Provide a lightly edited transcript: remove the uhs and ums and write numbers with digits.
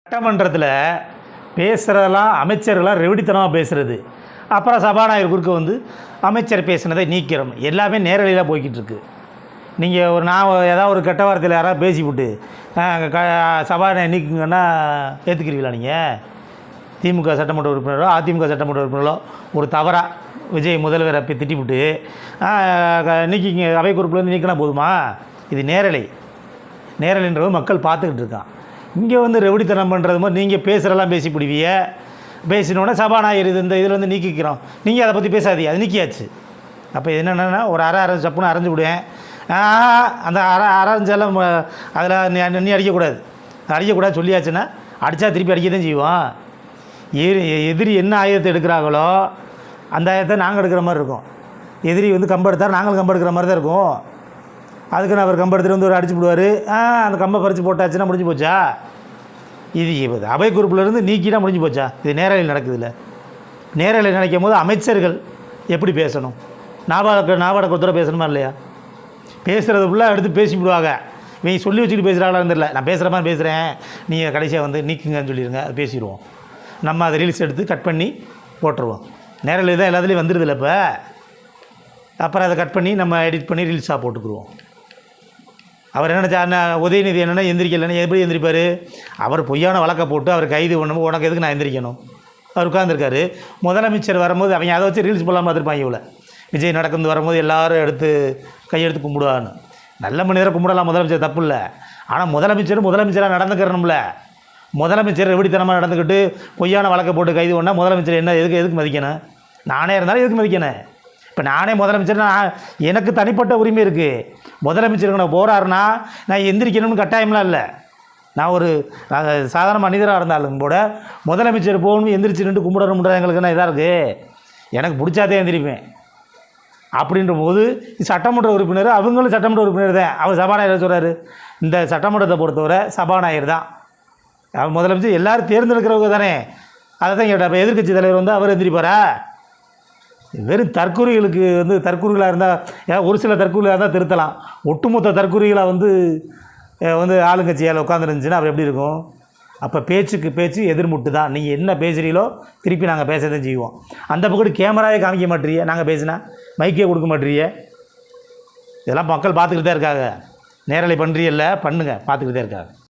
சட்டமன்றத்தில் பேசுகிறதெல்லாம் அமைச்சர்களாக ரெவடித்தனமாக பேசுகிறது. அப்புறம் சபாநாயகர் குறுக்க வந்து அமைச்சர் பேசினதை நீக்கிறோம். எல்லாமே நேரடியாக போய்கிட்டு இருக்கு. நீங்கள் நான் ஏதாவது ஒரு கெட்ட வார்த்தையில் யாராவது பேசிவிட்டு சபாநாயகர் நீக்குங்கன்னா ஏற்றுக்கிறீங்களா? நீங்கள் திமுக சட்டமன்ற உறுப்பினரோ அதிமுக சட்டமன்ற உறுப்பினரோ ஒரு தவறாக விஜய் முதல்வரை திட்டிவிட்டு நீக்கிங்க அவை குறிப்பிலேருந்து நீக்கினா போதுமா? இது நேரலைன்றது மக்கள் பார்த்துக்கிட்டு இருக்கான். இங்கே வந்து ரெவடித்தனம் பண்ணுறது மாதிரி நீங்கள் பேசுகிறலாம் பேசி பிடிவிய பேசினோடனே சபாநாயகர் இந்த இதில் வந்து நீக்கிக்கிறோம். நீங்கள் அதை பற்றி பேசாதீங்க, அது நீக்கியாச்சு. அப்போ என்னென்னா ஒரு அரை சப்புன்னு அரைஞ்சு விடுவேன். அந்த அரைஞ்செல்லாம் அதில் நீ அடிக்கக்கூடாது சொல்லியாச்சுன்னா அடித்தா திருப்பி அடிக்க தான் செய்வோம். எதிரி என்ன ஆயுதத்தை எடுக்கிறாங்களோ அந்த ஆயுதத்தை நாங்கள் எடுக்கிற மாதிரி இருக்கும். எதிரி வந்து கம்பை எடுத்தால் நாங்களும் கம்பை எடுக்கிற மாதிரி தான் இருக்கும். அதுக்குன்னு அவர் கம்பை எடுத்துகிட்டு வந்து ஒரு அடிச்சு விடுவார். அந்த கம்பை பறித்து போட்டாச்சுன்னா முடிஞ்சு போச்சா? இது அவை குறிப்பிலேருந்து நீக்கினா முடிஞ்சு போச்சா? இது நேரலையில் நடக்குது. இல்லை நேரலையில் நினைக்கும் போது அமைச்சர்கள் எப்படி பேசணும்? நாபாடக்குறத்தோட பேசணுமா இல்லையா? பேசுகிறது ஃபுல்லாக எடுத்து பேசிவிடுவாங்க. இவங்க சொல்லி வச்சுட்டு பேசுகிறாங்களான்னு தெரியல. நான் பேசுகிற மாதிரி பேசுகிறேன், நீங்கள் கடைசியாக வந்து நீக்குங்கன்னு சொல்லிடுங்க, அது பேசிடுவோம். நம்ம அதை ரீல்ஸ் எடுத்து கட் பண்ணி போட்டுருவோம். நேரலையில் தான் எல்லாத்துலேயும் வந்துடுதில்ல. இப்போ அப்புறம் அதை கட் பண்ணி நம்ம எடிட் பண்ணி ரீல்ஸாக போட்டுக்குருவோம். அவர் என்ன நினச்சா, உதயநிதி என்னென்னா எந்திரிக்கலைன்னா எப்படி எந்திரிப்பார்? அவர் பொய்யான வழக்கை போட்டு அவர் கைது பண்ணும்போது உனக்கு எதுக்கு நான் எந்திரிக்கணும்? அவர் உட்காந்துருக்காரு. முதலமைச்சர் வரும்போது அவங்க அதை வச்சு ரீல்ஸ் போடலாமல் பார்த்துருப்பாங்க. இவ்வளோ விஜய் நடக்குது வரும்போது எல்லோரும் எடுத்து கையெடுத்து கும்பிடுவான்னு. நல்ல மனிதரை கும்பிடலாம், முதலமைச்சர் தப்பு இல்லை. ஆனால் முதலமைச்சராக நடந்துக்கிறணும்ல. முதலமைச்சர் எப்படித்தனமாக நடந்துக்கிட்டு பொய்யான வழக்கை போட்டு கைது பண்ணால் முதலமைச்சர் என்ன எதுக்கு மதிக்கணும்? நானே இருந்தாலும் எதுக்கு மதிக்கணும்? இப்போ நானே முதலமைச்சர், எனக்கு தனிப்பட்ட உரிமை இருக்குது. முதலமைச்சருக்கு நான் போகிறாருன்னா நான் எந்திரிக்கணும்னு கட்டாயம்லாம் இல்லை. நான் ஒரு சாதாரண மனிதராக இருந்தாலும் கூட முதலமைச்சர் போகணும் எந்திரிச்சு நின்று கும்பிடணும்ன்ற எங்களுக்கு நான் இதாக இருக்குது. எனக்கு பிடிச்சாதே எந்திரிப்பேன். அப்படின்ற போது சட்டமன்ற உறுப்பினர் அவங்களும் சட்டமன்ற உறுப்பினர் தான். அவர் சபாநாயகர் சொல்கிறார், இந்த சட்டமன்றத்தை பொறுத்தவரை சபாநாயகர் தான். அவர் முதலமைச்சர் எல்லோரும் தேர்ந்தெடுக்கிறவங்க தானே. அதை தான் கேட்டால் இப்போ எதிர்க்கட்சி தலைவர் வந்து அவர் எந்திரிப்பாரா? வெறும் தற்கொலைகளுக்கு வந்து தற்கொலைகளாக இருந்தால் ஒரு சில தற்கொலைகளாக இருந்தால் திருத்தலாம். ஒட்டுமொத்த தற்கொலைகளாக வந்து ஆளுங்கட்சியால் உட்காந்துருந்துச்சுன்னா அவர் எப்படி இருக்கும்? அப்போ பேச்சுக்கு பேச்சு எதிர்முட்டு தான். நீங்கள் என்ன பேசுகிறீங்களோ திருப்பி நாங்கள் பேச தான் செய்வோம். அந்த பக்கம் கேமராவே காமிக்க மாட்டீங்க, நாங்கள் பேசினா மைக்கே கொடுக்க மாட்டீங்க. இதெல்லாம் மக்கள் பார்த்துக்கிட்டு தான் இருக்காங்க. நேரலை பண்ணுறீல்ல, பண்ணுங்கள், பார்த்துக்கிட்டு தான் இருக்காங்க.